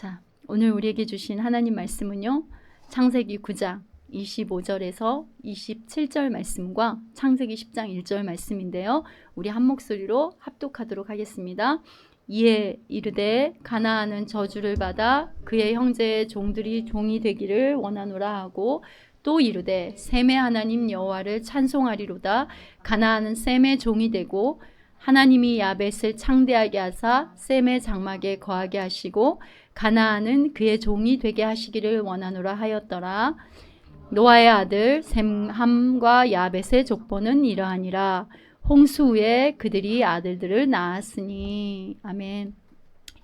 자, 오늘 우리에게 주신 하나님 말씀은요. 창세기 9장 25절에서 27절 말씀과 창세기 10장 1절 말씀인데요. 우리 한 목소리로 합독하도록 하겠습니다. 이에 이르되 가나안은 저주를 받아 그의 형제의 종들이 종이 되기를 원하노라 하고, 또 이르되 셈의 하나님 여호와를 찬송하리로다. 가나안은 셈의 종이 되고 하나님이 야벳을 창대하게 하사 셈의 장막에 거하게 하시고 가나안은 그의 종이 되게 하시기를 원하노라 하였더라. 노아의 아들 셈함과 야벳의 족보는 이러하니라. 홍수 후에 그들이 아들들을 낳았으니. 아멘.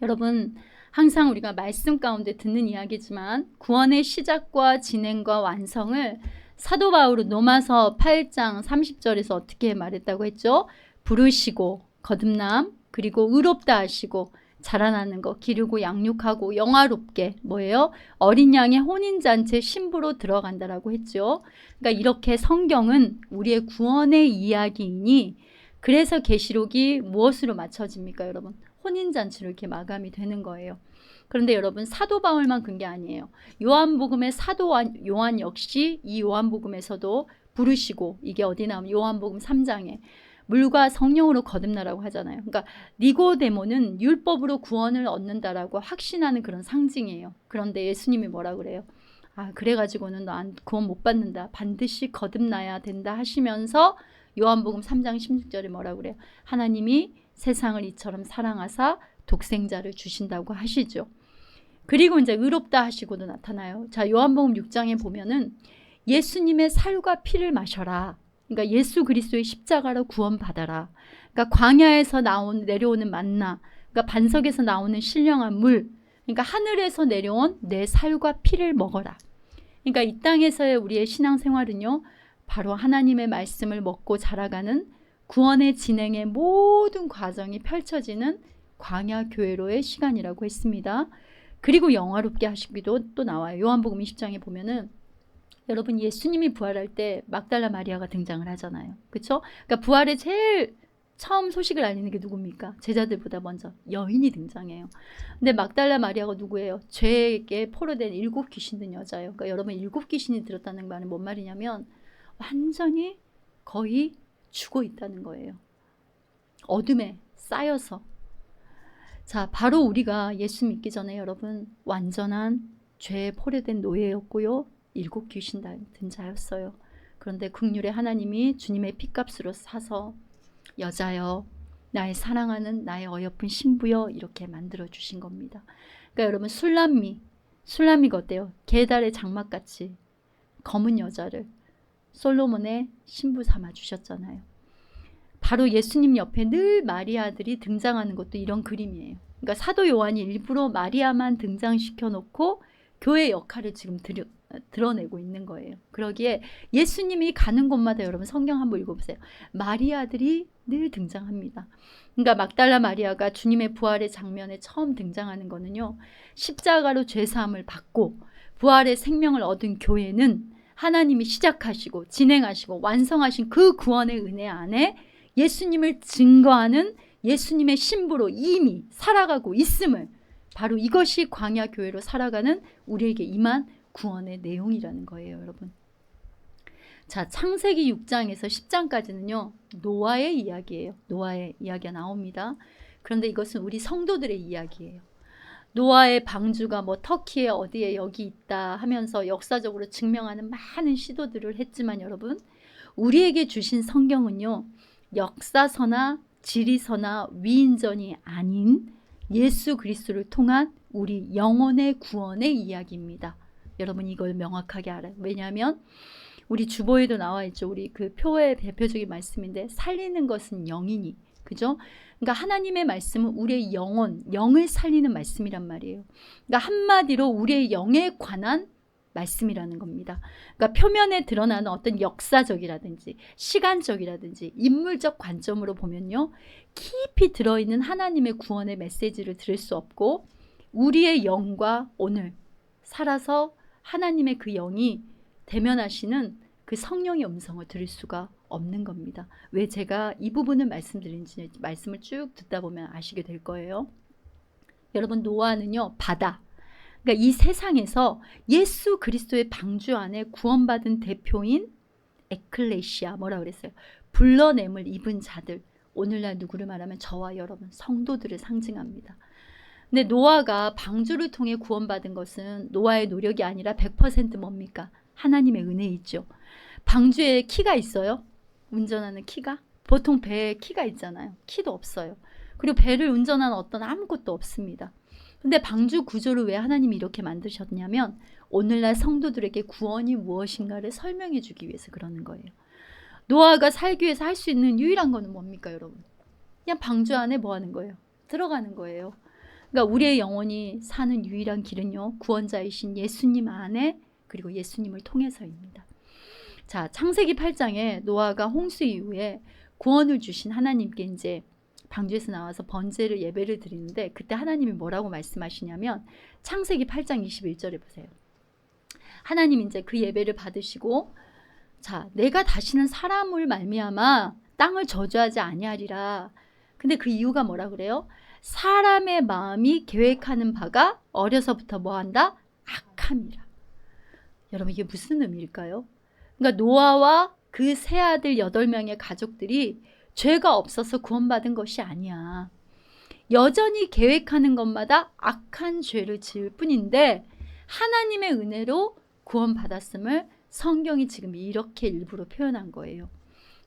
여러분, 항상 우리가 말씀 가운데 듣는 이야기지만 구원의 시작과 진행과 완성을 사도 바울은 로마서 8장 30절에서 어떻게 말했다고 했죠? 부르시고 거듭남, 그리고 의롭다 하시고 자라나는 거, 기르고 양육하고 영화롭게 뭐예요? 어린 양의 혼인잔치 신부로 들어간다라고 했죠. 그러니까 이렇게 성경은 우리의 구원의 이야기이니, 그래서 계시록이 무엇으로 맞춰집니까, 여러분? 혼인잔치로 이렇게 마감이 되는 거예요. 그런데 여러분, 사도 바울만 그런 게 아니에요. 요한복음의 사도 요한 역시 이 요한복음에서도 부르시고, 이게 어디 나오면 요한복음 3장에 물과 성령으로 거듭나라고 하잖아요. 그러니까 니고데모는 율법으로 구원을 얻는다라고 확신하는 그런 상징이에요. 그런데 예수님이 뭐라 그래요? 그래가지고는 너 구원 못 받는다. 반드시 거듭나야 된다 하시면서 요한복음 3장 16절에 뭐라 그래요? 하나님이 세상을 이처럼 사랑하사 독생자를 주신다고 하시죠. 그리고 이제 의롭다 하시고도 나타나요. 자, 요한복음 6장에 보면은 예수님의 살과 피를 마셔라. 그러니까 예수 그리스도의 십자가로 구원받아라. 그러니까 광야에서 내려오는 만나, 그러니까 반석에서 나오는 신령한 물, 그러니까 하늘에서 내려온 내 살과 피를 먹어라. 그러니까 이 땅에서의 우리의 신앙생활은요, 바로 하나님의 말씀을 먹고 자라가는 구원의 진행의 모든 과정이 펼쳐지는 광야 교회로의 시간이라고 했습니다. 그리고 영화롭게 하시기도 또 나와요. 요한복음 20장에 보면은 여러분, 예수님이 부활할 때 막달라 마리아가 등장을 하잖아요. 그렇죠? 그러니까 부활의 제일 처음 소식을 알리는 게 누굽니까? 제자들보다 먼저 여인이 등장해요. 근데 막달라 마리아가 누구예요? 죄에게 포로된 7 귀신 든 여자예요. 그러니까 여러분, 7 귀신이 들었다는 말은 뭔 말이냐면 완전히 거의 죽어 있다는 거예요. 어둠에 쌓여서. 자, 바로 우리가 예수 믿기 전에 여러분 완전한 죄에 포로된 노예였고요. 7 귀신 든 자였어요. 그런데 긍휼의 하나님이 주님의 핏값으로 사서 여자여, 나의 사랑하는 나의 어여쁜 신부여, 이렇게 만들어 주신 겁니다. 그러니까 여러분, 술람미가 어때요? 계달의 장막같이 검은 여자를 솔로몬의 신부 삼아 주셨잖아요. 바로 예수님 옆에 늘 마리아들이 등장하는 것도 이런 그림이에요. 그러니까 사도 요한이 일부러 마리아만 등장시켜 놓고 교회 역할을 지금 드러내고 있는 거예요. 그러기에 예수님이 가는 곳마다 여러분 성경 한번 읽어보세요. 마리아들이 늘 등장합니다. 그러니까 막달라 마리아가 주님의 부활의 장면에 처음 등장하는 거는요, 십자가로 죄사함을 받고 부활의 생명을 얻은 교회는 하나님이 시작하시고 진행하시고 완성하신 그 구원의 은혜 안에 예수님을 증거하는 예수님의 신부로 이미 살아가고 있음을, 바로 이것이 광야 교회로 살아가는 우리에게 임한 구원의 내용이라는 거예요, 여러분. 자, 창세기 6장에서 10장까지는요 노아의 이야기예요. 노아의 이야기가 나옵니다. 그런데 이것은 우리 성도들의 이야기예요. 노아의 방주가 뭐 터키에 어디에 여기 있다 하면서 역사적으로 증명하는 많은 시도들을 했지만 여러분, 우리에게 주신 성경은요, 역사서나 지리서나 위인전이 아닌 예수 그리스도를 통한 우리 영혼의 구원의 이야기입니다. 여러분, 이걸 명확하게 알아요. 왜냐하면 우리 주보에도 나와 있죠. 우리 그 표의 대표적인 말씀인데, 살리는 것은 영이니, 그죠? 그러니까 하나님의 말씀은 우리의 영을 살리는 말씀이란 말이에요. 그러니까 한마디로 우리의 영에 관한 말씀이라는 겁니다. 그러니까 표면에 드러나는 어떤 역사적이라든지 시간적이라든지 인물적 관점으로 보면요, 깊이 들어있는 하나님의 구원의 메시지를 들을 수 없고, 우리의 영과 오늘 살아서 하나님의 그 영이 대면하시는 그 성령의 음성을 들을 수가 없는 겁니다. 왜 제가 이 부분을 말씀드린지 말씀을 쭉 듣다 보면 아시게 될 거예요. 여러분, 노아는요, 바다, 그러니까 이 세상에서 예수 그리스도의 방주 안에 구원받은 대표인 에클레시아, 뭐라 그랬어요? 불러냄을 입은 자들. 오늘날 누구를 말하면 저와 여러분 성도들을 상징합니다. 근데 노아가 방주를 통해 구원받은 것은 노아의 노력이 아니라 100% 뭡니까? 하나님의 은혜이죠. 방주에 키가 있어요? 운전하는 키가? 보통 배에 키가 있잖아요. 키도 없어요. 그리고 배를 운전하는 어떤 아무것도 없습니다. 근데 방주 구조를 왜 하나님이 이렇게 만드셨냐면 오늘날 성도들에게 구원이 무엇인가를 설명해 주기 위해서 그러는 거예요. 노아가 살기 위해서 할 수 있는 유일한 거는 뭡니까 여러분? 그냥 방주 안에 뭐 하는 거예요? 들어가는 거예요. 그러니까 우리의 영혼이 사는 유일한 길은요, 구원자이신 예수님 안에, 그리고 예수님을 통해서입니다. 자, 창세기 8장에 노아가 홍수 이후에 구원을 주신 하나님께 이제 방주에서 나와서 번제를 예배를 드리는데, 그때 하나님이 뭐라고 말씀하시냐면 창세기 8장 21절에 보세요. 하나님 이제 그 예배를 받으시고, 자, 내가 다시는 사람을 말미암아 땅을 저주하지 아니하리라. 근데 그 이유가 뭐라 그래요? 사람의 마음이 계획하는 바가 어려서부터 뭐한다? 악함이라. 여러분 이게 무슨 의미일까요? 그러니까 노아와 그 세 아들 8명의 가족들이 죄가 없어서 구원받은 것이 아니야. 여전히 계획하는 것마다 악한 죄를 지을 뿐인데 하나님의 은혜로 구원받았음을 성경이 지금 이렇게 일부러 표현한 거예요.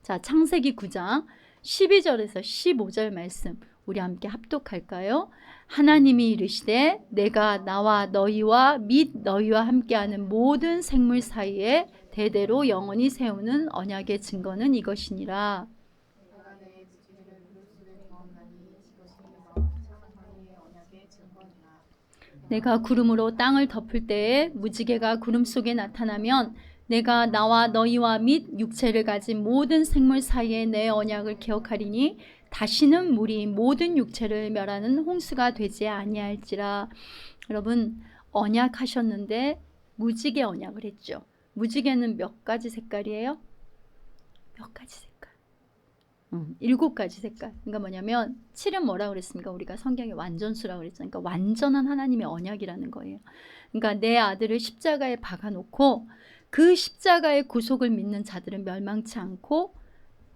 자, 창세기 9장 12절에서 15절 말씀 우리 함께 합독할까요? 하나님이 이르시되 내가 나와 너희와 및 너희와 함께하는 모든 생물 사이에 대대로 영원히 세우는 언약의 증거는 이것이니라. 내가 구름으로 땅을 덮을 때에 무지개가 구름 속에 나타나면 내가 나와 너희와 및 육체를 가진 모든 생물 사이에 내 언약을 기억하리니 다시는 물이 모든 육체를 멸하는 홍수가 되지 아니할지라. 여러분 언약하셨는데 무지개 언약을 했죠. 무지개는 몇 가지 색깔이에요? 몇 가지 색깔? 7가지 색깔. 그러니까 뭐냐면 7은 뭐라 그랬습니까? 우리가 성경에 완전수라고 그랬잖아요. 그러니까 완전한 하나님의 언약이라는 거예요. 그러니까 내 아들을 십자가에 박아놓고 그 십자가의 구속을 믿는 자들은 멸망치 않고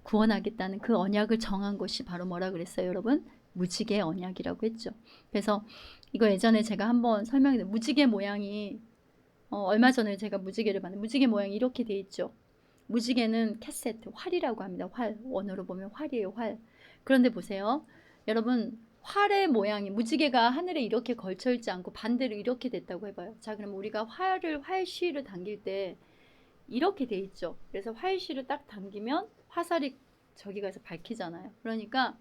구원하겠다는 그 언약을 정한 것이 바로 뭐라 그랬어요, 여러분? 무지개 언약이라고 했죠. 그래서 이거 예전에 제가 한번 설명했는데 무지개 모양이 얼마 전에 제가 무지개를 봤는데 무지개 모양이 이렇게 돼 있죠. 무지개는 캐세트, 활이라고 합니다. 활, 원어로 보면 활이에요, 활. 그런데 보세요. 여러분 활의 모양이 무지개가 하늘에 이렇게 걸쳐 있지 않고 반대로 이렇게 됐다고 해봐요. 자, 그럼 우리가 활실을 당길 때 이렇게 돼 있죠. 그래서 활실을 딱 당기면 화살이 저기 가서 밝히잖아요. 그러니까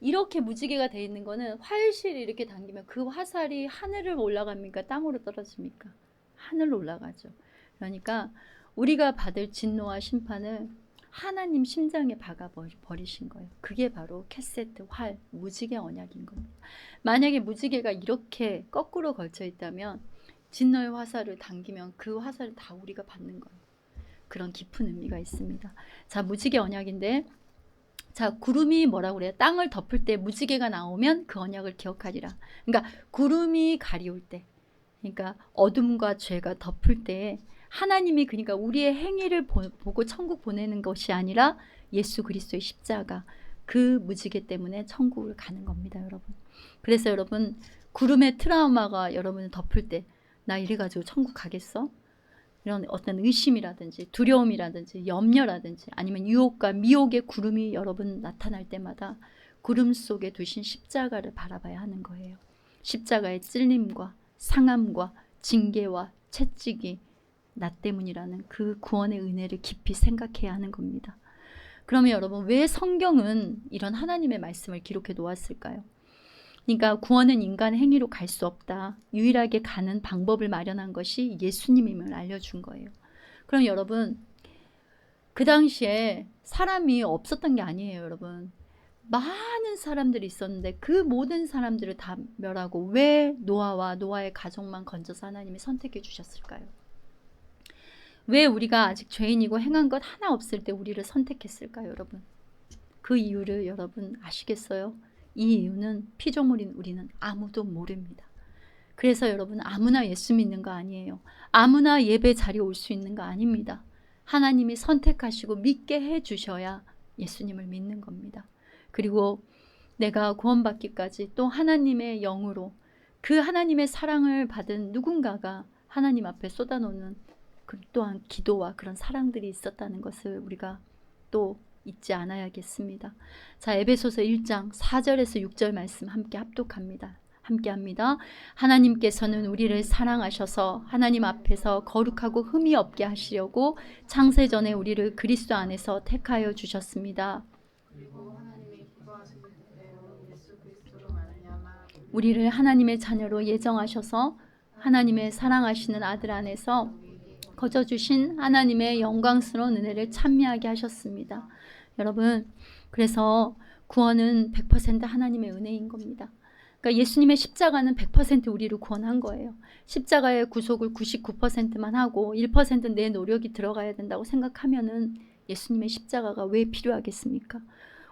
이렇게 무지개가 돼 있는 거는 활실을 이렇게 당기면 그 화살이 하늘을 올라갑니까? 땅으로 떨어집니까? 하늘로 올라가죠. 그러니까 우리가 받을 진노와 심판을 하나님 심장에 박아버리신 거예요. 그게 바로 캐세트, 활, 무지개 언약인 겁니다. 만약에 무지개가 이렇게 거꾸로 걸쳐 있다면 진노의 화살을 당기면 그 화살을 다 우리가 받는 거예요. 그런 깊은 의미가 있습니다. 자, 무지개 언약인데, 자, 구름이 뭐라고 그래요? 땅을 덮을 때 무지개가 나오면 그 언약을 기억하리라. 그러니까 구름이 가리울 때, 그러니까 어둠과 죄가 덮을 때 하나님이 그러니까 우리의 행위를 보고 천국 보내는 것이 아니라 예수 그리스도의 십자가, 그 무지개 때문에 천국을 가는 겁니다, 여러분. 그래서 여러분 구름의 트라우마가 여러분을 덮을 때 나 이래가지고 천국 가겠어? 이런 어떤 의심이라든지 두려움이라든지 염려라든지 아니면 유혹과 미혹의 구름이 여러분 나타날 때마다 구름 속에 두신 십자가를 바라봐야 하는 거예요. 십자가의 찔림과 상함과 징계와 채찍이 나 때문이라는 그 구원의 은혜를 깊이 생각해야 하는 겁니다. 그러면 여러분 왜 성경은 이런 하나님의 말씀을 기록해 놓았을까요? 그러니까 구원은 인간의 행위로 갈 수 없다. 유일하게 가는 방법을 마련한 것이 예수님임을 알려준 거예요. 그럼 여러분 그 당시에 사람이 없었던 게 아니에요, 여러분. 많은 사람들이 있었는데 그 모든 사람들을 다 멸하고 왜 노아와 노아의 가족만 건져서 하나님이 선택해 주셨을까요? 왜 우리가 아직 죄인이고 행한 것 하나 없을 때 우리를 선택했을까요, 여러분? 그 이유를 여러분 아시겠어요? 이 이유는 피조물인 우리는 아무도 모릅니다. 그래서 여러분 아무나 예수 믿는 거 아니에요. 아무나 예배 자리에 올 수 있는 거 아닙니다. 하나님이 선택하시고 믿게 해주셔야 예수님을 믿는 겁니다. 그리고 내가 구원받기까지 또 하나님의 영으로 그 하나님의 사랑을 받은 누군가가 하나님 앞에 쏟아놓는 그 또한 기도와 그런 사랑들이 있었다는 것을 우리가 또 잊지 않아야겠습니다. 자, 에베소서 1장 4절에서 6절 말씀 함께 합독합니다. 함께합니다. 하나님께서는 우리를 사랑하셔서 하나님 앞에서 거룩하고 흠이 없게 하시려고 창세전에 우리를 그리스도 안에서 택하여 주셨습니다. 우리를 하나님의 자녀로 예정하셔서 하나님의 사랑하시는 아들 안에서 거저 주신 하나님의 영광스러운 은혜를 찬미하게 하셨습니다. 여러분, 그래서 구원은 100% 하나님의 은혜인 겁니다. 그러니까 예수님의 십자가는 100% 우리를 구원한 거예요. 십자가의 구속을 99%만 하고 1%는 내 노력이 들어가야 된다고 생각하면은 예수님의 십자가가 왜 필요하겠습니까?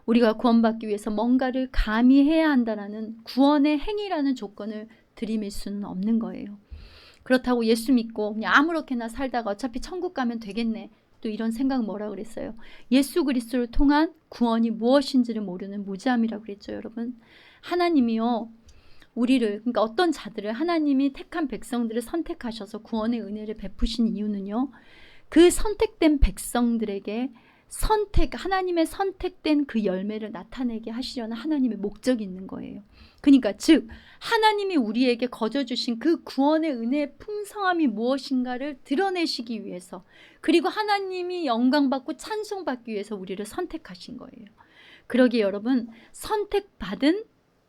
우리가 구원받기 위해서 뭔가를 감히 해야 한다라는 구원의 행위라는 조건을 들이밀 수는 없는 거예요. 그렇다고 예수 믿고 그냥 아무렇게나 살다가 어차피 천국 가면 되겠네. 또 이런 생각 뭐라 그랬어요? 예수 그리스도를 통한 구원이 무엇인지를 모르는 무지함이라고 그랬죠, 여러분. 하나님이요, 우리를, 그러니까 어떤 자들을, 하나님이 택한 백성들을 선택하셔서 구원의 은혜를 베푸신 이유는요, 그 선택된 백성들에게 하나님의 선택된 그 열매를 나타내게 하시려는 하나님의 목적이 있는 거예요. 그러니까 즉 하나님이 우리에게 거저 주신 그 구원의 은혜의 풍성함이 무엇인가를 드러내시기 위해서, 그리고 하나님이 영광받고 찬송받기 위해서 우리를 선택하신 거예요. 그러기에 여러분, 선택받은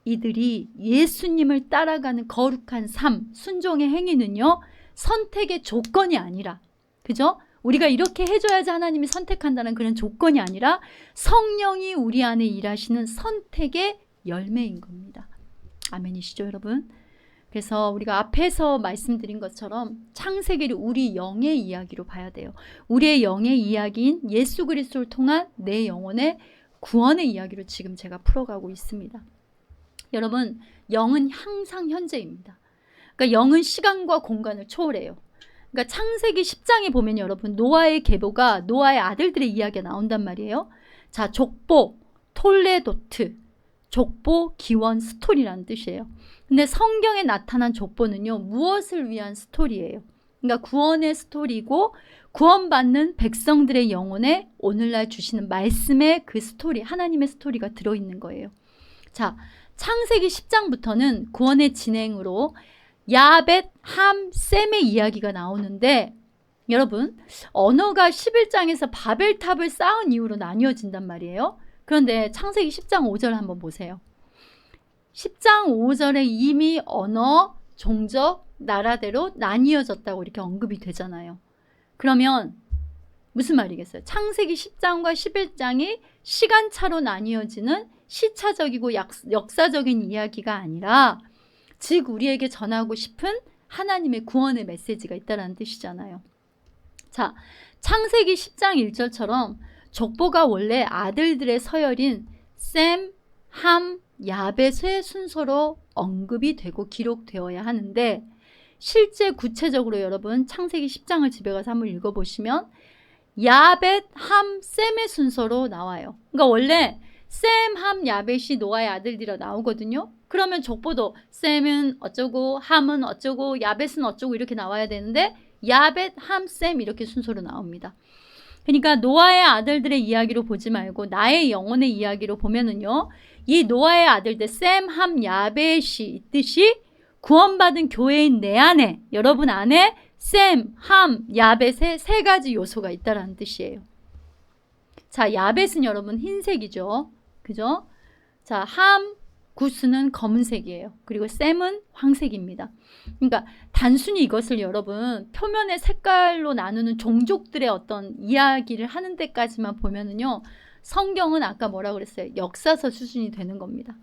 이들이 예수님을 따라가는 거룩한 삶, 순종의 행위는요, 선택의 조건이 아니라, 그죠? 우리가 이렇게 해줘야지 하나님이 선택한다는 그런 조건이 아니라 성령이 우리 안에 일하시는 선택의 열매인 겁니다. 아멘이시죠, 여러분? 그래서 우리가 앞에서 말씀드린 것처럼 창세기를 우리 영의 이야기로 봐야 돼요. 우리의 영의 이야기인 예수 그리스도를 통한 내 영혼의 구원의 이야기로 지금 제가 풀어가고 있습니다. 여러분, 영은 항상 현재입니다. 그러니까 영은 시간과 공간을 초월해요. 그러니까 창세기 10장에 보면 여러분, 노아의 계보가 노아의 아들들의 이야기가 나온단 말이에요. 자, 족보, 톨레도트, 족보, 기원, 스토리라는 뜻이에요. 근데 성경에 나타난 족보는요, 무엇을 위한 스토리예요? 그러니까 구원의 스토리고, 구원받는 백성들의 영혼에 오늘날 주시는 말씀의 그 스토리, 하나님의 스토리가 들어있는 거예요. 자, 창세기 10장부터는 구원의 진행으로 야벳, 함, 셈의 이야기가 나오는데, 여러분, 언어가 11장에서 바벨탑을 쌓은 이후로 나뉘어진단 말이에요. 그런데 창세기 10장 5절 한번 보세요. 10장 5절에 이미 언어, 종족, 나라대로 나뉘어졌다고 이렇게 언급이 되잖아요. 그러면 무슨 말이겠어요? 창세기 10장과 11장이 시간차로 나뉘어지는 시차적이고 역사적인 이야기가 아니라, 즉 우리에게 전하고 싶은 하나님의 구원의 메시지가 있다는 뜻이잖아요. 자, 창세기 10장 1절처럼 족보가 원래 아들들의 서열인 셈, 함, 야벳의 순서로 언급이 되고 기록되어야 하는데, 실제 구체적으로 여러분 창세기 10장을 집에 가서 한번 읽어보시면 야벳, 함, 셈의 순서로 나와요. 그러니까 원래 셈, 함, 야벳이 노아의 아들들이라 나오거든요. 그러면 족보도 셈은 어쩌고, 함은 어쩌고, 야벳은 어쩌고 이렇게 나와야 되는데 야벳, 함, 셈 이렇게 순서로 나옵니다. 그러니까 노아의 아들들의 이야기로 보지 말고 나의 영혼의 이야기로 보면은요, 이 노아의 아들들 셈, 함, 야벳이 있듯이 구원받은 교회인 내 안에, 여러분 안에 셈, 함, 야벳의 세 가지 요소가 있다는 뜻이에요. 자, 야벳은 여러분 흰색이죠. 그죠? 자, 함, 구스는 검은색이에요. 그리고 셈은 황색입니다. 그러니까 단순히 이것을 여러분 표면의 색깔로 나누는 종족들의 어떤 이야기를 하는 데까지만 보면은요, 성경은 아까 뭐라고 그랬어요? 역사서 수준이 되는 겁니다.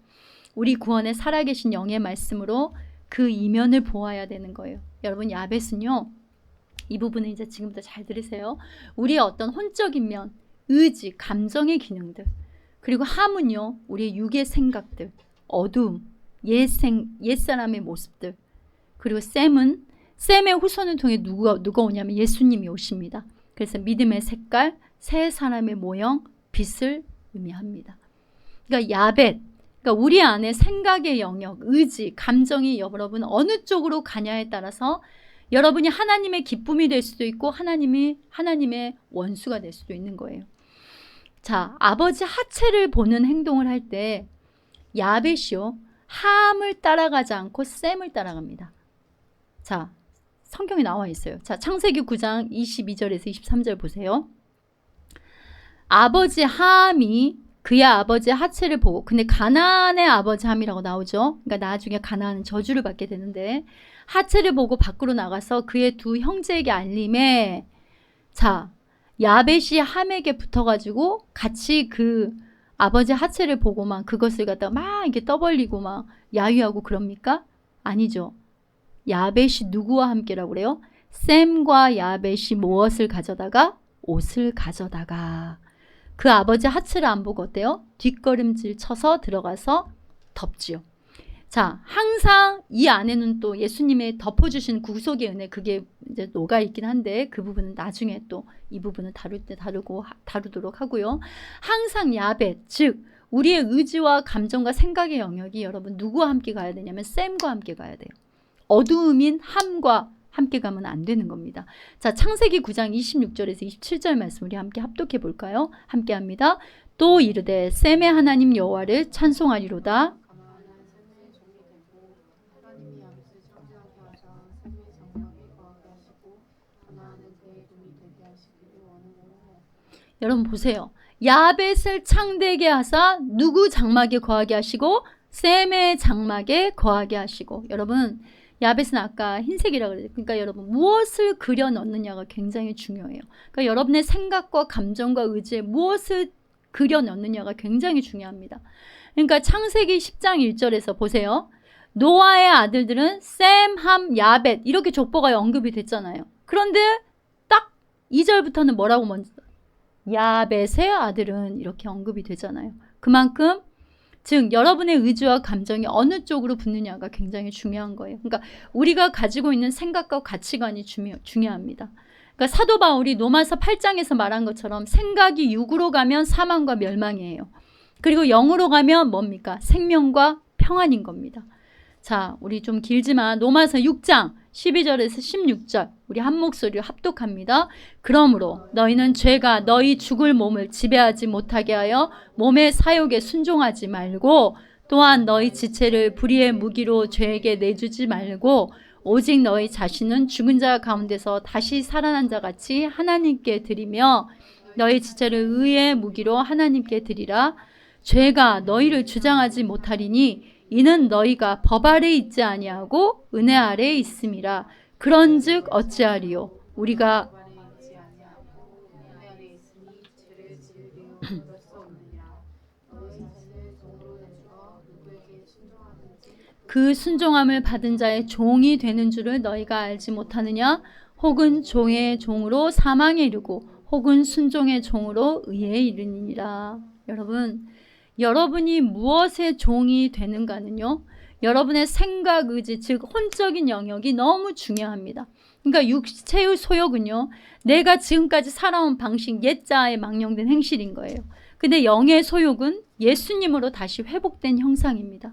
우리 구원에 살아계신 영의 말씀으로 그 이면을 보아야 되는 거예요. 여러분, 야벳은요, 이 부분은 이제 지금부터 잘 들으세요. 우리의 어떤 혼적인 면, 의지, 감정의 기능들, 그리고 함은요, 우리의 육의 생각들, 어두움, 옛사람의 모습들, 그리고 셈의 후손을 통해 누가 오냐면 예수님이 오십니다. 그래서 믿음의 색깔, 세 사람의 모형, 빛을 의미합니다. 그러니까 야벳, 그러니까 우리 안에 생각의 영역, 의지, 감정이 여러분 어느 쪽으로 가냐에 따라서 여러분이 하나님의 기쁨이 될 수도 있고 하나님의 원수가 될 수도 있는 거예요. 자, 아버지 하체를 보는 행동을 할 때 야벳이요, 함을 따라가지 않고 셈을 따라갑니다. 자, 성경에 나와 있어요. 자, 창세기 9장 22절에서 23절 보세요. 아버지 함이 그의 아버지 하체를 보고, 근데 가나안의 아버지 함이라고 나오죠. 그러니까 나중에 가나안은 저주를 받게 되는데, 하체를 보고 밖으로 나가서 그의 두 형제에게 알림에, 자, 야벳이 함에게 붙어가지고 같이 그 아버지 하체를 보고만 그것을 갖다가 막 이렇게 떠벌리고 막 야유하고 그럽니까? 아니죠. 야벳이 누구와 함께라고 그래요? 셈과 야벳이 무엇을 가져다가? 옷을 가져다가. 그 아버지 하체를 안 보고 어때요? 뒷걸음질 쳐서 들어가서 덮지요. 자, 항상 이 안에는 또 예수님의 덮어주신 구속의 은혜, 그게 이제 녹아있긴 한데 그 부분은 나중에 또 이 부분을 다룰 때 다루도록 하고요. 항상 야벳, 즉 우리의 의지와 감정과 생각의 영역이 여러분 누구와 함께 가야 되냐면 셈과 함께 가야 돼요. 어두움인 함과 함께 가면 안 되는 겁니다. 자, 창세기 9장 26절에서 27절 말씀 우리 함께 합독해 볼까요? 함께 합니다. 또 이르되 셈의 하나님 여호와를 찬송하리로다. 여러분 보세요. 야벳을 창대하게 하사 누구 장막에 거하게 하시고 셈의 장막에 거하게 하시고. 여러분 야벳은 아까 흰색이라고 그랬죠. 그러니까 여러분 무엇을 그려 넣느냐가 굉장히 중요해요. 그러니까 여러분의 생각과 감정과 의지에 무엇을 그려 넣느냐가 굉장히 중요합니다. 그러니까 창세기 10장 1절에서 보세요. 노아의 아들들은 셈, 함, 야벳 이렇게 족보가 언급이 됐잖아요. 그런데 딱 2절부터는 뭐라고 먼저? 야벳의 아들은 이렇게 언급이 되잖아요. 그만큼 즉 여러분의 의지와 감정이 어느 쪽으로 붙느냐가 굉장히 중요한 거예요. 그러니까 우리가 가지고 있는 생각과 가치관이 중요합니다. 그러니까 사도 바울이 로마서 8장에서 말한 것처럼 생각이 육으로 가면 사망과 멸망이에요. 그리고 영으로 가면 뭡니까? 생명과 평안인 겁니다. 자, 우리 좀 길지만 로마서 6장 12절에서 16절 우리 한 목소리로 합독합니다. 그러므로 너희는 죄가 너희 죽을 몸을 지배하지 못하게 하여 몸의 사욕에 순종하지 말고 또한 너희 지체를 불의의 무기로 죄에게 내주지 말고 오직 너희 자신은 죽은 자 가운데서 다시 살아난 자 같이 하나님께 드리며 너희 지체를 의의 무기로 하나님께 드리라. 죄가 너희를 주장하지 못하리니 이는 너희가 법 아래 있지 아니하고 은혜 아래 있음이라. 그런즉 어찌하리요? 우리가 그 순종함을 받은 자의 종이 되는 줄을 너희가 알지 못하느냐? 혹은 종의 종으로 사망에 이르고 혹은 순종의 종으로 의에 이르니라. 여러분이 무엇의 종이 되는가는요, 여러분의 생각, 의지, 즉 혼적인 영역이 너무 중요합니다. 그러니까 육체의 소욕은요, 내가 지금까지 살아온 방식, 옛자에 망령된 행실인 거예요. 근데 영의 소욕은 예수님으로 다시 회복된 형상입니다.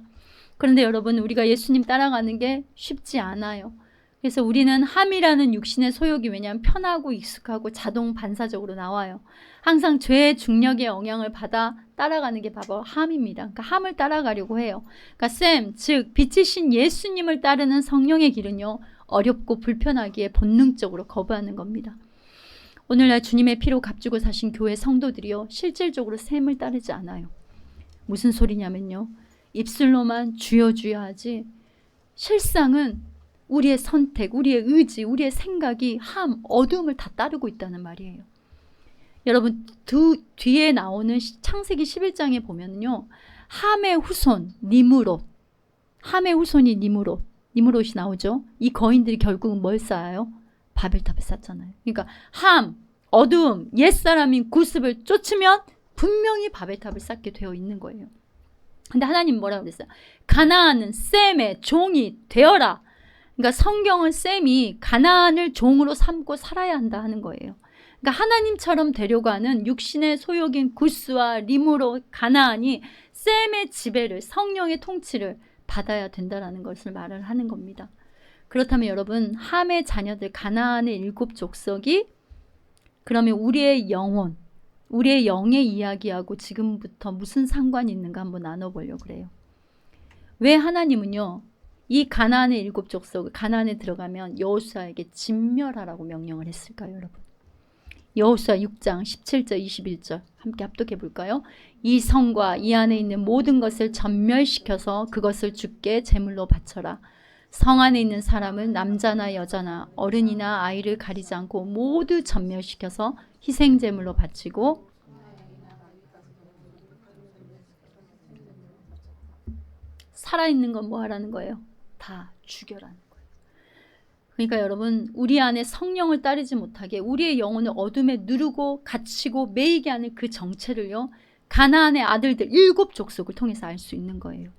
그런데 여러분, 우리가 예수님 따라가는 게 쉽지 않아요. 그래서 우리는 함이라는 육신의 소욕이 왜냐하면 편하고 익숙하고 자동 반사적으로 나와요. 항상 죄의 중력의 영향을 받아 따라가는 게 바로 함입니다. 그러니까 함을 따라가려고 해요. 그러니까 즉 빛이신 예수님을 따르는 성령의 길은요, 어렵고 불편하기에 본능적으로 거부하는 겁니다. 오늘날 주님의 피로 값주고 사신 교회 성도들이요, 실질적으로 셈을 따르지 않아요. 무슨 소리냐면요, 입술로만 주여 주여 하지 실상은 우리의 선택, 우리의 의지, 우리의 생각이 어두움을 다 따르고 있다는 말이에요. 여러분, 뒤에 나오는 창세기 11장에 보면요, 함의 후손 니므롯, 함의 후손이 니므롯이 나오죠. 이 거인들이 결국은 뭘 쌓아요? 바벨탑을 쌓잖아요. 그러니까 어두움, 옛사람인 구습을 쫓으면 분명히 바벨탑을 쌓게 되어 있는 거예요. 근데 하나님 뭐라고 그랬어요? 가나안은 셈의 종이 되어라. 그러니까 성경은 셈이 가나안을 종으로 삼고 살아야 한다 하는 거예요. 그러니까 하나님처럼 되려고 하는 육신의 소욕인 구스와 리므로 가나안이 셈의 지배를, 성령의 통치를 받아야 된다라는 것을 말을 하는 겁니다. 그렇다면 여러분, 함의 자녀들 가나안의 7 족속이 그러면 우리의 영혼, 우리의 영의 이야기하고 지금부터 무슨 상관이 있는가 한번 나눠보려고 그래요. 왜 하나님은요, 이 가나안의 7 족속을 가나안에 들어가면 여호수아에게 진멸하라고 명령을 했을까요, 여러분? 여호수아 6장 17절 21절 함께 합독해 볼까요? 이 성과 이 안에 있는 모든 것을 전멸시켜서 그것을 주께 제물로 바쳐라. 성 안에 있는 사람은 남자나 여자나 어른이나 아이를 가리지 않고 모두 전멸시켜서 희생제물로 바치고, 살아있는 건 뭐 하라는 거예요? 다 죽여라는 거예요. 그러니까 여러분, 우리 안에 성령을 따르지 못하게 우리의 영혼을 어둠에 누르고 갇히고 매이게 하는 그 정체를요, 가나안의 아들들 7 족속을 통해서 알 수 있는 거예요.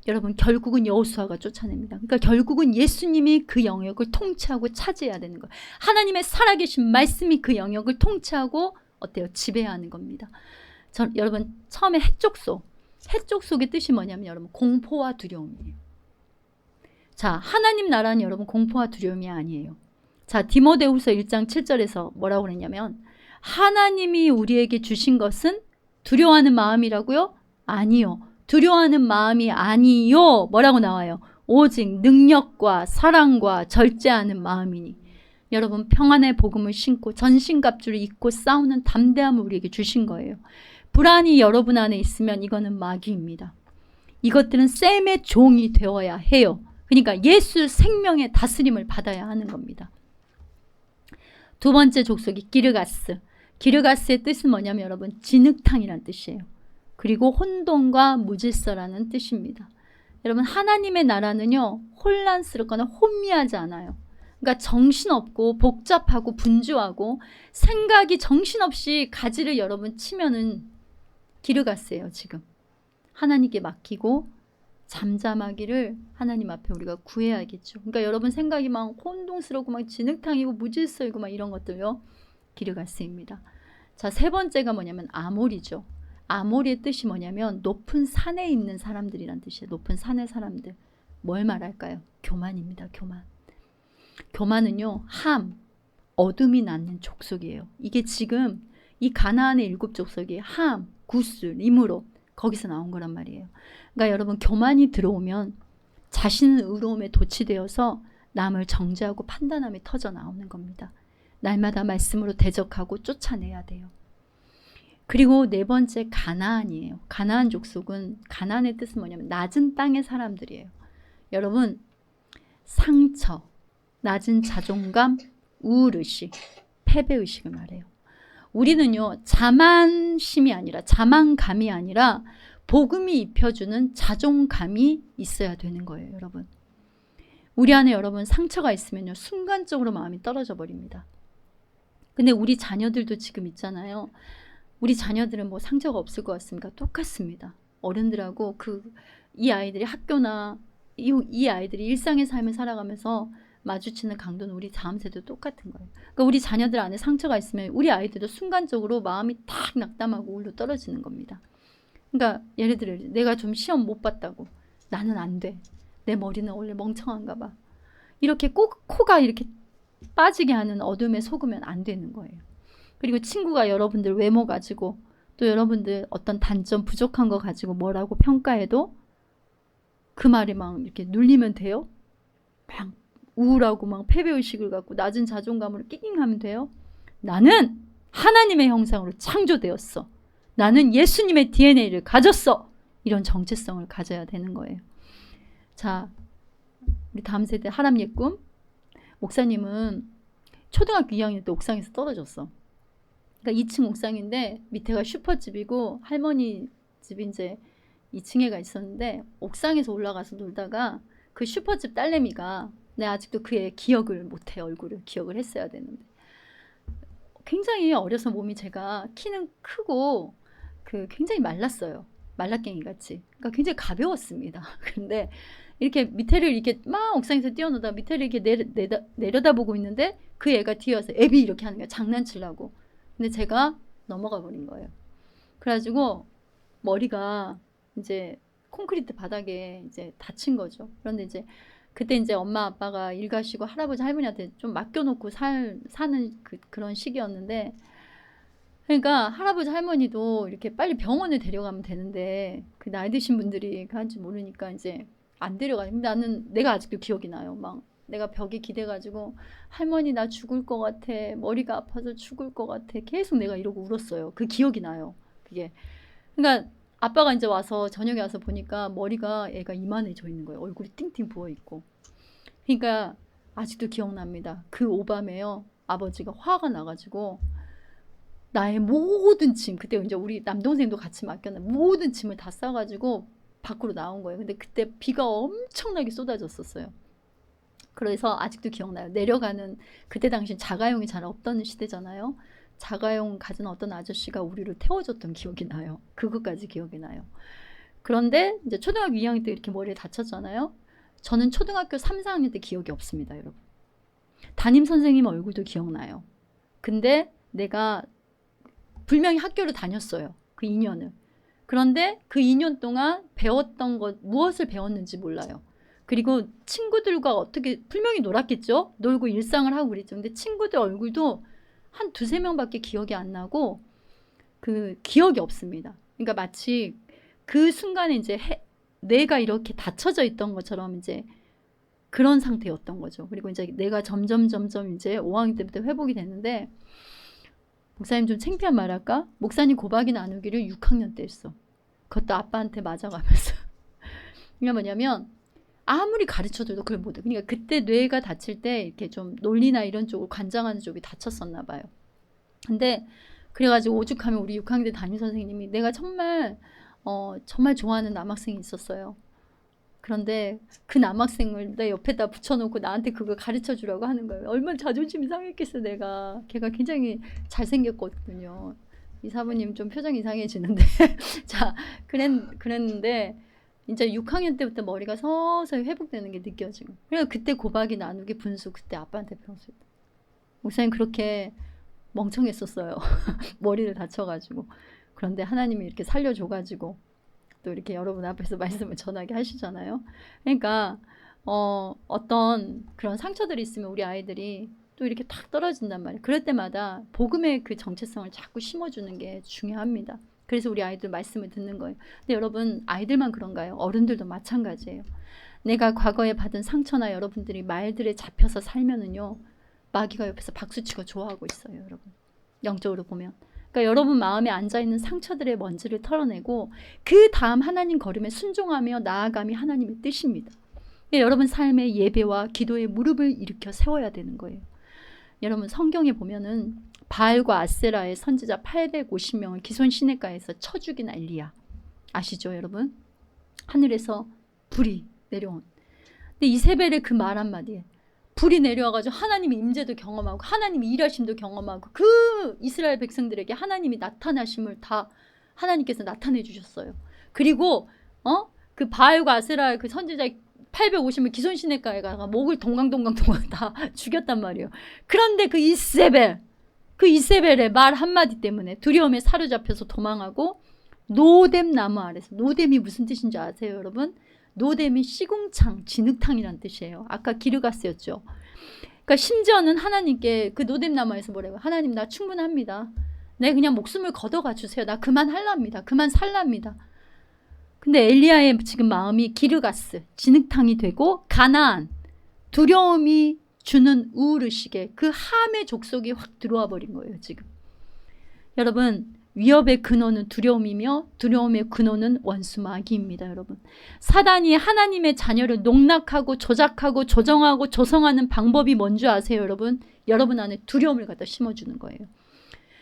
여러분, 결국은 여호수아가 쫓아냅니다. 그러니까 결국은 예수님이 그 영역을 통치하고 차지해야 되는 거예요. 하나님의 살아계신 말씀이 그 영역을 통치하고 어때요? 지배하는 겁니다. 여러분, 처음에 해족속의 뜻이 뭐냐면 여러분, 공포와 두려움이에요. 자, 하나님 나라는 여러분 공포와 두려움이 아니에요. 자, 디모데후서 1장 7절에서 뭐라고 그랬냐면, 하나님이 우리에게 주신 것은 두려워하는 마음이라고요? 아니요. 두려워하는 마음이 아니요. 뭐라고 나와요? 오직 능력과 사랑과 절제하는 마음이니. 여러분, 평안의 복음을 신고 전신갑주를 입고 싸우는 담대함을 우리에게 주신 거예요. 불안이 여러분 안에 있으면 이거는 마귀입니다. 이것들은 셈의 종이 되어야 해요. 그러니까 예수 생명의 다스림을 받아야 하는 겁니다. 2 번째 족속이 기르가스. 기르가스의 뜻은 뭐냐면 여러분, 진흙탕이라는 뜻이에요. 그리고 혼돈과 무질서라는 뜻입니다. 여러분, 하나님의 나라는요, 혼란스럽거나 혼미하지 않아요. 그러니까 정신없고 복잡하고 분주하고 생각이 정신없이 가지를 여러분 치면은 기르가스예요. 지금 하나님께 맡기고 잠잠하기를 하나님 앞에 우리가 구해야겠죠. 그러니까 여러분, 생각이 막 혼동스럽고 막 진흙탕이고 무질서이고 막 이런 것들요, 기르가스입니다. 자, 3 번째가 뭐냐면 아모리죠. 아모리의 뜻이 뭐냐면 높은 산에 있는 사람들이란 뜻이에요. 높은 산의 사람들. 뭘 말할까요? 교만입니다. 교만. 교만은요, 어둠이 낳는 족속이에요. 이게 지금 이 가나안의 7 족속이 함, 구스, 리므로 거기서 나온 거란 말이에요. 그러니까 여러분, 교만이 들어오면 자신은 의로움에 도취되어서 남을 정죄하고 판단함이 터져 나오는 겁니다. 날마다 말씀으로 대적하고 쫓아내야 돼요. 그리고 4 번째 가나안이에요. 가나안 족속은, 가나안의 뜻은 뭐냐면 낮은 땅의 사람들이에요. 여러분, 상처, 낮은 자존감, 우울의식, 패배의식을 말해요. 우리는요, 자만심이 아니라, 자만감이 아니라 복음이 입혀주는 자존감이 있어야 되는 거예요. 여러분, 우리 안에 여러분 상처가 있으면요, 순간적으로 마음이 떨어져 버립니다. 근데 우리 자녀들도 지금 있잖아요. 우리 자녀들은 뭐 상처가 없을 것 같습니까? 똑같습니다. 어른들하고 이 아이들이 학교나 이 아이들이 일상의 삶을 살아가면서 마주치는 강도는 우리 다음 세대도 똑같은 거예요. 그러니까 우리 자녀들 안에 상처가 있으면 우리 아이들도 순간적으로 마음이 탁 낙담하고 울로 떨어지는 겁니다. 그러니까 예를 들어, 내가 좀 시험 못 봤다고, 나는 안 돼, 내 머리는 원래 멍청한가 봐, 이렇게 코가 이렇게 빠지게 하는 어둠에 속으면 안 되는 거예요. 그리고 친구가 여러분들 외모 가지고, 또 여러분들 어떤 단점 부족한 거 가지고 뭐라고 평가해도 그 말에 막 이렇게 눌리면 돼요? 막 우울하고 막 패배의식을 갖고 낮은 자존감으로 낑낑하면 돼요? 나는 하나님의 형상으로 창조되었어. 나는 예수님의 DNA를 가졌어. 이런 정체성을 가져야 되는 거예요. 자, 우리 다음 세대 하람 예꿈 목사님은 초등학교 2학년 때 옥상에서 떨어졌어. 그러니까 2층 옥상인데 밑에가 슈퍼집이고 할머니 집이 이제 2층에가 있었는데, 옥상에서 올라가서 놀다가 그 슈퍼집 딸내미가, 내가 아직도 그의 기억을 못해, 얼굴을 기억을 했어야 되는데, 굉장히 어려서 몸이, 제가 키는 크고 굉장히 말랐어요. 말라깽이 같이. 그러니까 굉장히 가벼웠습니다. 근데 이렇게 밑에를 이렇게 막 옥상에서 뛰어노다 밑에를 이렇게 내려다보고 있는데 그 애가 뒤에 와서 애비 이렇게 하는 거야. 장난치려고. 근데 제가 넘어가 버린 거예요. 그래가지고 머리가 이제 콘크리트 바닥에 이제 다친 거죠. 그런데 이제 그때 이제 엄마 아빠가 일 가시고 할아버지 할머니한테 좀 맡겨놓고 사는 그런 시기였는데, 그러니까 할아버지 할머니도 이렇게 빨리 병원에 데려가면 되는데 그 나이 드신 분들이 가는지 모르니까 이제 안 데려가요. 근데 나는 내가 아직도 기억이 나요. 막 내가 벽에 기대가지고 할머니 나 죽을 것 같아. 머리가 아파서 죽을 것 같아. 계속 내가 이러고 울었어요. 그 기억이 나요. 그게. 그러니까 아빠가 이제 와서 저녁에 와서 보니까 머리가 애가 이만해져 있는 거예요. 얼굴이 띵띵 부어 있고. 그러니까 아직도 기억납니다. 그 오밤에요. 아버지가 화가 나가지고 나의 모든 짐, 그때 이제 우리 남동생도 같이 맡겼는데 모든 짐을 다 싸가지고 밖으로 나온 거예요. 근데 그때 비가 엄청나게 쏟아졌었어요. 그래서 아직도 기억나요. 내려가는, 그때 당시 자가용이 잘 없던 시대잖아요. 자가용 가진 어떤 아저씨가 우리를 태워줬던 기억이 나요. 그것까지 기억이 나요. 그런데 이제 초등학교 2학년 때 이렇게 머리에 다쳤잖아요. 저는 초등학교 3, 4학년 때 기억이 없습니다, 여러분. 담임 선생님 얼굴도 기억나요. 근데 내가 분명히 학교를 다녔어요. 그 2년을. 그런데 그 2년 동안 배웠던 것, 무엇을 배웠는지 몰라요. 그리고 친구들과 어떻게, 분명히 놀았겠죠? 놀고 일상을 하고 그랬죠. 근데 친구들 얼굴도 한 두세 명밖에 기억이 안 나고 그 기억이 없습니다. 그러니까 마치 그 순간에 이제 내가 이렇게 닫혀져 있던 것처럼 이제 그런 상태였던 거죠. 그리고 이제 내가 점점 이제 5학년 때부터 회복이 됐는데, 목사님 좀 창피한 말 할까? 목사님 고박이 나누기를 6학년 때 했어. 그것도 아빠한테 맞아가면서. 그게 뭐냐면 아무리 가르쳐줘도 그걸 못해. 그러니까 그때 뇌가 다칠 때 이렇게 좀 논리나 이런 쪽으로 관장하는 쪽이 다쳤었나 봐요. 근데 그래가지고 오죽하면 우리 6학년 때 담임 선생님이, 내가 정말 좋아하는 남학생이 있었어요. 그런데 그 남학생을 내 옆에다 붙여놓고 나한테 그걸 가르쳐주라고 하는 거예요. 얼마나 자존심이 상했겠어 내가. 걔가 굉장히 잘생겼거든요. 이 사부님 좀 표정이 이상해지는데 자, 그랬는데 이제 6학년 때부터 머리가 서서히 회복되는 게 느껴지고, 그래서 그때 고박이 나누기 분수 그때 아빠한테 배웠어요. 목사님 그렇게 멍청했었어요. 머리를 다쳐가지고. 그런데 하나님이 이렇게 살려줘가지고 또 이렇게 여러분 앞에서 말씀을 전하게 하시잖아요. 그러니까 어떤 그런 상처들이 있으면 우리 아이들이 또 이렇게 탁 떨어진단 말이에요. 그럴 때마다 복음의 그 정체성을 자꾸 심어주는 게 중요합니다. 그래서 우리 아이들 말씀을 듣는 거예요. 근데 여러분 아이들만 그런가요? 어른들도 마찬가지예요. 내가 과거에 받은 상처나 여러분들이 말들에 잡혀서 살면은요, 마귀가 옆에서 박수치고 좋아하고 있어요, 여러분. 영적으로 보면. 그러니까 여러분 마음에 앉아있는 상처들의 먼지를 털어내고 그 다음 하나님 걸음에 순종하며 나아감이 하나님의 뜻입니다. 그러니까 여러분 삶의 예배와 기도의 무릎을 일으켜 세워야 되는 거예요. 여러분 성경에 보면은 바알과 아세라의 선지자 850명을 기손 시내가에서 쳐 죽인 엘리야 아시죠 여러분? 하늘에서 불이 내려온. 근데 이세벨의 그 말 한마디에 불이 내려와가지고 하나님의 임재도 경험하고 하나님의 일하심도 경험하고 그 이스라엘 백성들에게 하나님이 나타나심을 다 하나님께서 나타내 주셨어요. 그리고 그 바알과 아세라의 그 선지자 850을 기손 시내가에 가가 목을 동강동강 다 죽였단 말이에요. 그런데 그 이세벨의 말 한마디 때문에 두려움에 사로잡혀서 도망하고 노뎀 나무 아래서, 노뎀이 무슨 뜻인지 아세요 여러분? 노뎀이 시궁창, 진흙탕이란 뜻이에요. 아까 기르가스였죠. 그러니까 심지어는 하나님께 그 노뎀 나무에서 뭐래요? 하나님 나 충분합니다. 내 그냥 목숨을 걷어가 주세요. 나 그만할랍니다. 그만 살랍니다. 근데 엘리야의 지금 마음이 기르가스, 진흙탕이 되고 가나안, 두려움이 주는 우르시게 그 함의 족속이 확 들어와 버린 거예요 지금. 여러분 위협의 근원은 두려움이며 두려움의 근원은 원수 마귀입니다. 여러분 사단이 하나님의 자녀를 농락하고 조작하고 조정하고 조성하는 방법이 뭔지 아세요 여러분? 여러분 안에 두려움을 갖다 심어주는 거예요.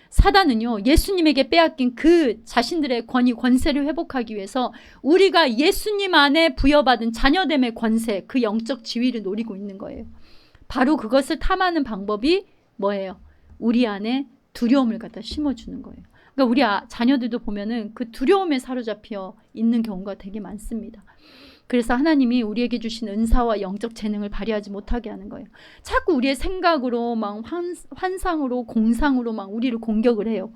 사단은요 예수님에게 빼앗긴 그 자신들의 권위 권세를 회복하기 위해서 우리가 예수님 안에 부여받은 자녀됨의 권세, 그 영적 지위를 노리고 있는 거예요. 바로 그것을 탐하는 방법이 뭐예요? 우리 안에 두려움을 갖다 심어주는 거예요. 그러니까 우리 자녀들도 보면은 그 두려움에 사로잡혀 있는 경우가 되게 많습니다. 그래서 하나님이 우리에게 주신 은사와 영적 재능을 발휘하지 못하게 하는 거예요. 자꾸 우리의 생각으로 막 환상으로 공상으로 막 우리를 공격을 해요.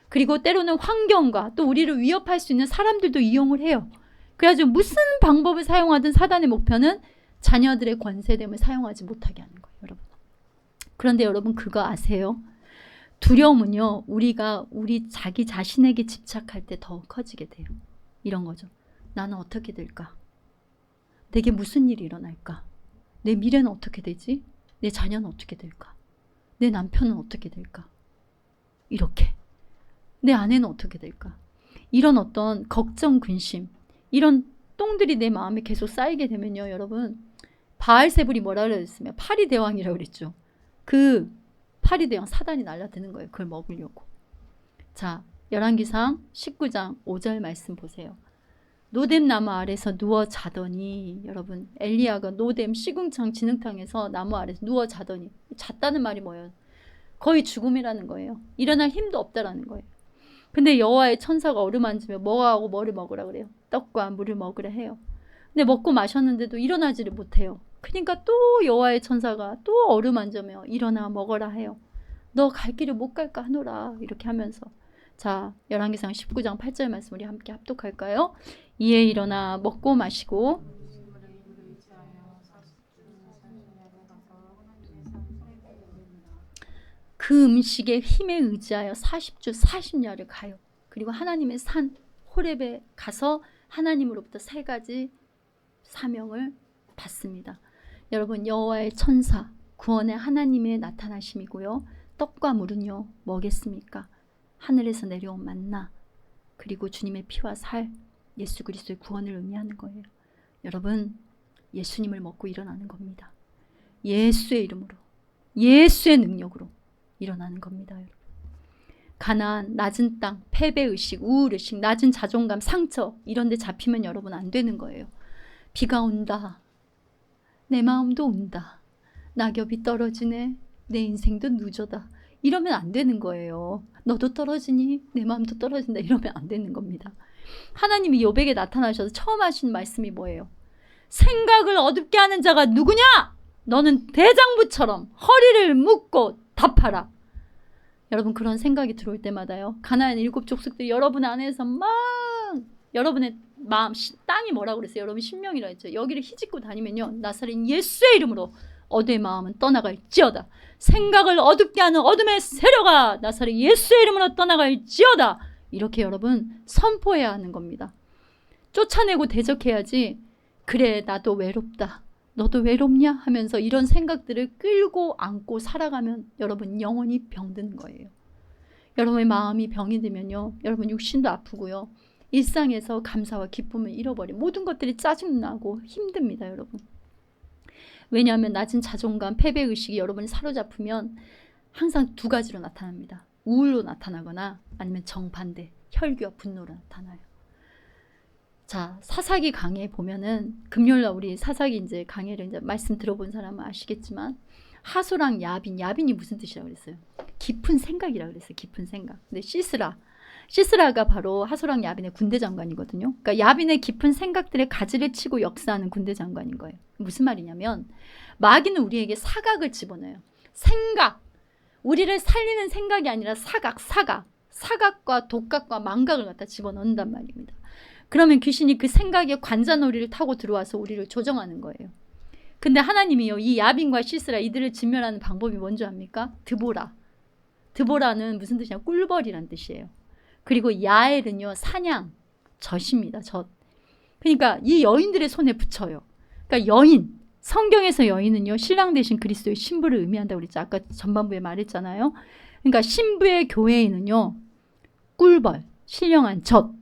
그리고 때로는 환경과 또 우리를 위협할 수 있는 사람들도 이용을 해요. 그래가지고 무슨 방법을 사용하든 사단의 목표는 자녀들의 권세됨을 사용하지 못하게 하는 거예요, 여러분. 그런데 여러분 그거 아세요? 두려움은요, 우리가 우리 자기 자신에게 집착할 때 더 커지게 돼요. 이런 거죠. 나는 어떻게 될까? 내게 무슨 일이 일어날까? 내 미래는 어떻게 되지? 내 자녀는 어떻게 될까? 내 남편은 어떻게 될까? 이렇게. 내 아내는 어떻게 될까? 이런 어떤 걱정, 근심, 이런 똥들이 내 마음에 계속 쌓이게 되면요, 여러분, 바알세불이 뭐라 그랬으면 파리대왕이라고 그랬죠. 그 파리대왕 사단이 날라드는 거예요. 그걸 먹으려고. 자, 열왕기상 19장 5절 말씀 보세요. 노뎀 나무 아래서 누워 자더니, 여러분, 엘리야가 노뎀 시궁창 진흙탕에서 나무 아래서 누워 자더니, 잤다는 말이 뭐예요? 거의 죽음이라는 거예요. 일어날 힘도 없다라는 거예요. 근데 여호와의 천사가 어루만지며 뭐하고 뭐를 먹으라 그래요? 떡과 물을 먹으라 해요. 근데 먹고 마셨는데도 일어나지를 못해요. 그러니까 또 여호와의 천사가 또 어루만지며 일어나 먹어라 해요. 너 갈 길을 못 갈까 하노라, 이렇게 하면서. 자, 열왕기상 19장 8절 말씀 우리 함께 합독할까요? 이에 일어나 먹고 마시고 그 음식의 힘에 의지하여 40주 40야를 가요. 그리고 하나님의 산 호렙에 가서 하나님으로부터 3가지 사명을 받습니다. 여러분, 여호와의 천사, 구원의 하나님의 나타나심이고요. 떡과 물은요, 뭐겠습니까? 하늘에서 내려온 만나, 그리고 주님의 피와 살, 예수 그리스도의 구원을 의미하는 거예요. 여러분, 예수님을 먹고 일어나는 겁니다. 예수의 이름으로, 예수의 능력으로 일어나는 겁니다, 여러분. 가난안, 낮은 땅, 패배의식, 우울의식, 낮은 자존감, 상처, 이런 데 잡히면 여러분 안 되는 거예요. 비가 온다. 내 마음도 온다. 낙엽이 떨어지네. 내 인생도 누저다. 이러면 안 되는 거예요. 너도 떨어지니? 내 마음도 떨어진다. 이러면 안 되는 겁니다. 하나님이 욥에게 나타나셔서 처음 하신 말씀이 뭐예요? 생각을 어둡게 하는 자가 누구냐? 너는 대장부처럼 허리를 묶고 답하라. 여러분, 그런 생각이 들어올 때마다요, 가나안 7 족속들이 여러분 안에서 막 여러분의 마음, 땅이 뭐라고 그랬어요? 여러분 신명이라 했죠. 여기를 휘짓고 다니면요, 나사렛 예수의 이름으로 어두의 마음은 떠나갈지어다. 생각을 어둡게 하는 어둠의 세력아, 나사렛 예수의 이름으로 떠나갈지어다. 이렇게 여러분 선포해야 하는 겁니다. 쫓아내고 대적해야지. 그래, 나도 외롭다, 너도 외롭냐 하면서 이런 생각들을 끌고 안고 살아가면 여러분 영원히 병드는 거예요. 여러분의 마음이 병이 들면요, 여러분 육신도 아프고요, 일상에서 감사와 기쁨을 잃어버린 모든 것들이 짜증나고 힘듭니다, 여러분. 왜냐하면 낮은 자존감, 패배의식이 여러분이 사로잡으면 항상 2가지로 나타납니다. 우울로 나타나거나 아니면 정반대, 혈기와 분노로 나타나요. 자, 사사기 강의에 보면은, 금요일날 우리 사사기 이제 강의를 이제 말씀 들어본 사람은 아시겠지만, 하소랑 야빈이 무슨 뜻이라고 그랬어요? 깊은 생각이라고 그랬어요. 깊은 생각. 근데 시스라가 바로 하소랑 야빈의 군대 장관이거든요. 그러니까 야빈의 깊은 생각들의 가지를 치고 역사하는 군대 장관인 거예요. 무슨 말이냐면, 마귀는 우리에게 사각을 집어넣어요. 생각, 우리를 살리는 생각이 아니라 사각과 독각과 망각을 갖다 집어넣는단 말입니다. 그러면 귀신이 그 생각의 관자놀이를 타고 들어와서 우리를 조정하는 거예요. 근데 하나님이요, 이 야빈과 시스라, 이들을 진멸하는 방법이 뭔지 압니까? 드보라는 무슨 뜻이냐? 꿀벌이란 뜻이에요. 그리고 야엘은요, 사냥, 젖입니다. 젖. 그러니까 이 여인들의 손에 붙여요. 그러니까 여인, 성경에서 여인은요, 신랑 대신 그리스도의 신부를 의미한다고 그랬죠. 아까 전반부에 말했잖아요. 그러니까 신부의 교회에는요, 꿀벌, 신령한 젖,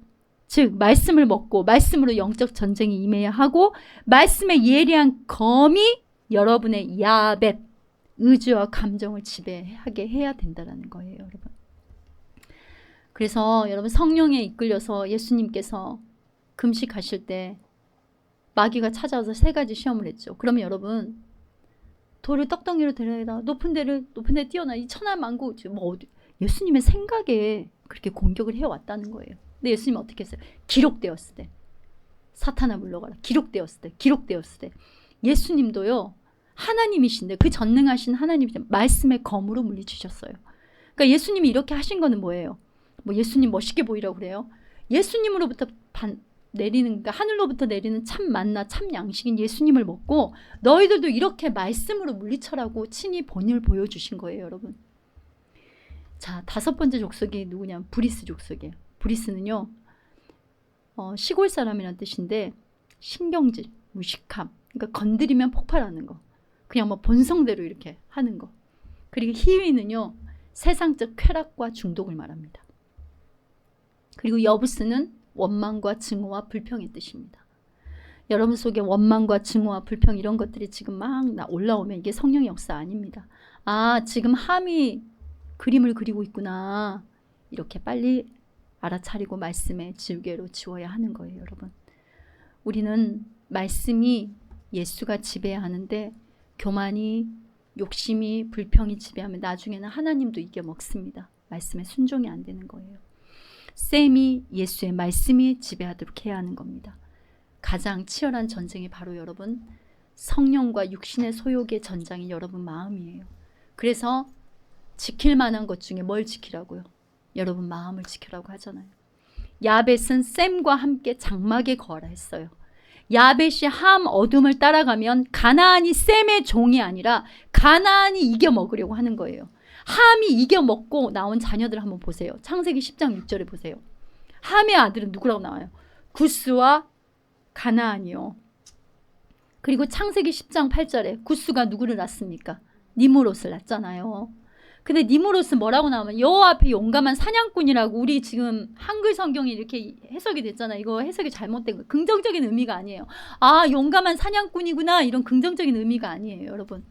즉 말씀을 먹고 말씀으로 영적 전쟁이 임해야 하고, 말씀의 예리한 검이 여러분의 야벳, 의지와 감정을 지배하게 해야 된다는 거예요, 여러분. 그래서 여러분, 성령에 이끌려서 예수님께서 금식하실 때 마귀가 찾아와서 3가지 시험을 했죠. 그러면 여러분, 돌을 떡덩이로 데려다 높은 데 뛰어나, 이 천하만국, 예수님의 생각에 그렇게 공격을 해왔다는 거예요. 근데 예수님은 어떻게 했어요? 기록되었을 때 사탄아 물러가라. 기록되었을 때, 기록되었을 때. 예수님도요, 하나님이신데, 그 전능하신 하나님이신데 말씀의 검으로 물리치셨어요. 그러니까 예수님이 이렇게 하신 거는 뭐예요? 뭐 예수님 멋있게 보이라고 그래요? 예수님으로부터 내리는, 그러니까 하늘로부터 내리는 참 만나, 참 양식인 예수님을 먹고 너희들도 이렇게 말씀으로 물리쳐라고 친히 본을 보여주신 거예요, 여러분. 자, 5번째 족속이 누구냐면 브리스 족속이에요. 브리스는요, 시골 사람이라는 뜻인데 신경질, 무식함, 그러니까 건드리면 폭발하는 거, 그냥 뭐 본성대로 이렇게 하는 거. 그리고 히위는요, 세상적 쾌락과 중독을 말합니다. 그리고 여부스는 원망과 증오와 불평의 뜻입니다. 여러분 속에 원망과 증오와 불평 이런 것들이 지금 막 올라오면 이게 성령의 역사 아닙니다. 아, 지금 함이 그림을 그리고 있구나. 이렇게 빨리 알아차리고 말씀의 지우개로 지워야 하는 거예요, 여러분. 우리는 말씀이 예수가 지배하는데 교만이, 욕심이, 불평이 지배하면 나중에는 하나님도 이겨먹습니다. 말씀에 순종이 안 되는 거예요. 셈이 예수의 말씀이 지배하도록 해야 하는 겁니다. 가장 치열한 전쟁이 바로 여러분 성령과 육신의 소욕의 전장이 여러분 마음이에요. 그래서 지킬 만한 것 중에 뭘 지키라고요? 여러분 마음을 지키라고 하잖아요. 야벳은 셈과 함께 장막에 거하라 했어요. 야벳이 함 어둠을 따라가면 가나안이 셈의 종이 아니라 가나안이 이겨먹으려고 하는 거예요. 함이 이겨먹고 나온 자녀들 한번 보세요. 창세기 10장 6절에 보세요. 함의 아들은 누구라고 나와요? 구스와 가나안이요. 그리고 창세기 10장 8절에 구스가 누구를 낳습니까? 니므롯을 낳잖아요. 근데 니므롯은 뭐라고 나오면 여호와 앞에 용감한 사냥꾼이라고. 우리 지금 한글 성경이 이렇게 해석이 됐잖아요. 이거 해석이 잘못된 거. 긍정적인 의미가 아니에요. 아, 용감한 사냥꾼이구나, 이런 긍정적인 의미가 아니에요, 여러분.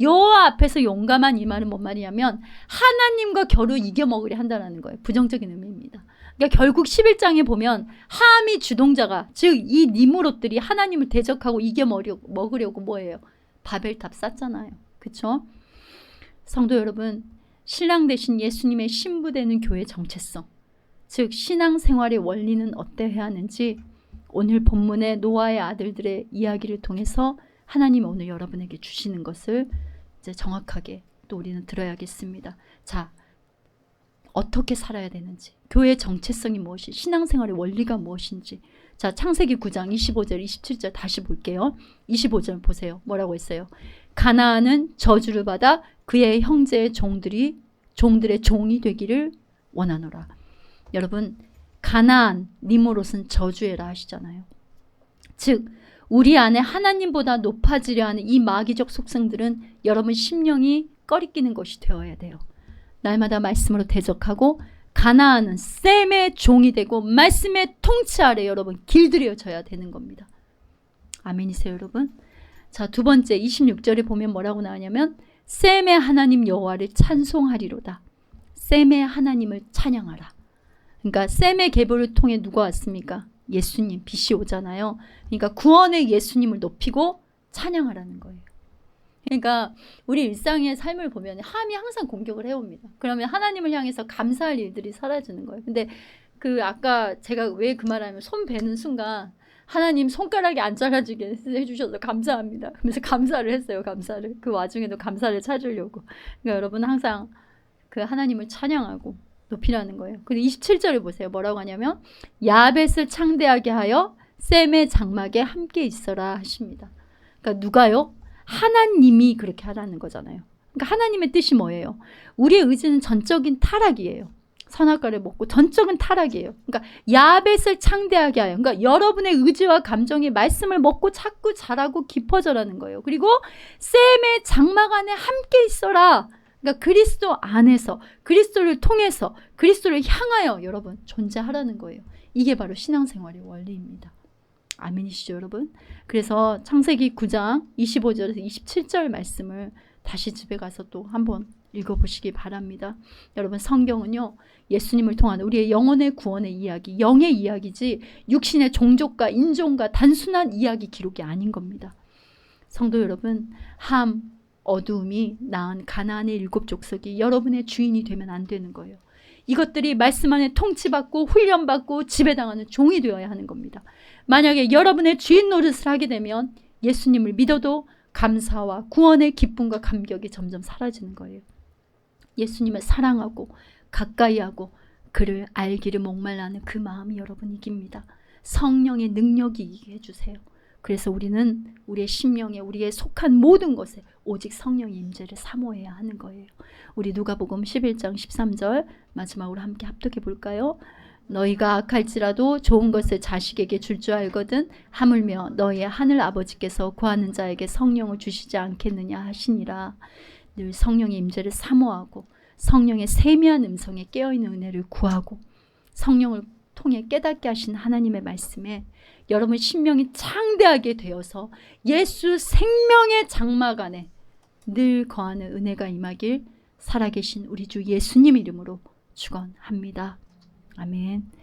여호와 앞에서 용감한 이 말은 뭔 말이냐면 하나님과 겨루 이겨먹으려 한다는 거예요. 부정적인 의미입니다. 그러니까 결국 11장에 보면 함이 주동자가, 즉 이 니므롯들이 하나님을 대적하고 이겨먹으려고 뭐예요? 바벨탑 쌓잖아요. 그렇죠? 성도 여러분, 신랑 되신 예수님의 신부되는 교회 정체성, 즉 신앙생활의 원리는 어때야 하는지 오늘 본문의 노아의 아들들의 이야기를 통해서 하나님이 오늘 여러분에게 주시는 것을 이제 정확하게 또 우리는 들어야겠습니다. 자, 어떻게 살아야 되는지, 교회의 정체성이 무엇이, 신앙생활의 원리가 무엇인지. 자, 창세기 9장 25절 27절 다시 볼게요. 25절 보세요. 뭐라고 했어요? 가나안은 저주를 받아 그의 형제의 종들의 종이 되기를 원하노라. 여러분, 가나안, 니므롯은 저주해라 하시잖아요. 즉 우리 안에 하나님보다 높아지려 하는 이 마귀적 속성들은 여러분 심령이 꺼리끼는 것이 되어야 돼요. 날마다 말씀으로 대적하고 가나안은 셈의 종이 되고 말씀의 통치 아래 여러분 길들여져야 되는 겁니다. 아멘이세요, 여러분? 자, 두 번째 26절에 보면 뭐라고 나오냐면 셈의 하나님 여호와를 찬송하리로다. 셈의 하나님을 찬양하라. 그러니까 셈의 계보를 통해 누가 왔습니까? 예수님, 빛이 오잖아요. 그러니까 구원의 예수님을 높이고 찬양하라는 거예요. 그러니까 우리 일상의 삶을 보면 함이 항상 공격을 해옵니다. 그러면 하나님을 향해서 감사할 일들이 사라지는 거예요. 근데 그 아까 제가 왜 그 말하면 손 베는 순간 하나님 손가락이 안 잘라지게 해주셔서 감사합니다. 그래서 감사를 했어요. 감사를. 그 와중에도 감사를 찾으려고. 그러니까 여러분 항상 그 하나님을 찬양하고 높이라는 거예요. 그리고 27절을 보세요. 뭐라고 하냐면 야벳을 창대하게 하여 셈의 장막에 함께 있어라 하십니다. 그러니까 누가요? 하나님이 그렇게 하라는 거잖아요. 그러니까 하나님의 뜻이 뭐예요? 우리의 의지는 전적인 타락이에요. 선악과를 먹고 전적인 타락이에요. 그러니까 야벳을 창대하게 하여, 그러니까 여러분의 의지와 감정이 말씀을 먹고 자꾸 자라고 깊어져라는 거예요. 그리고 셈의 장막 안에 함께 있어라. 그러니까 그리스도 안에서, 그리스도를 통해서, 그리스도를 향하여 여러분 존재하라는 거예요. 이게 바로 신앙생활의 원리입니다. 아멘이시죠, 여러분? 그래서 창세기 9장 25절에서 27절 말씀을 다시 집에 가서 또 한번 읽어보시기 바랍니다. 여러분, 성경은요 예수님을 통한 우리의 영혼의 구원의 이야기, 영의 이야기지 육신의 종족과 인종과 단순한 이야기 기록이 아닌 겁니다. 성도 여러분, 함, 어두움이 낳은 가나안의 7 족속이 여러분의 주인이 되면 안 되는 거예요. 이것들이 말씀 안에 통치받고 훈련받고 지배당하는 종이 되어야 하는 겁니다. 만약에 여러분의 주인 노릇을 하게 되면 예수님을 믿어도 감사와 구원의 기쁨과 감격이 점점 사라지는 거예요. 예수님을 사랑하고 가까이 하고 그를 알기를 목말라는 그 마음이 여러분 이깁니다. 성령의 능력이 이기게 해주세요. 그래서 우리는 우리의 심령에 우리의 속한 모든 것에 오직 성령의 임재를 사모해야 하는 거예요. 우리 누가복음 11장 13절 마지막으로 함께 합독해 볼까요? 너희가 악할지라도 좋은 것을 자식에게 줄 줄 알거든 하물며 너희의 하늘 아버지께서 구하는 자에게 성령을 주시지 않겠느냐 하시니라. 늘 성령의 임재를 사모하고 성령의 세미한 음성에 깨어있는 은혜를 구하고 성령을 통해 깨닫게 하신 하나님의 말씀에 여러분 심령이 창대하게 되어서 예수 생명의 장막 안에 늘 거하는 은혜가 임하길 살아계신 우리 주 예수님 이름으로 축원합니다. 아멘.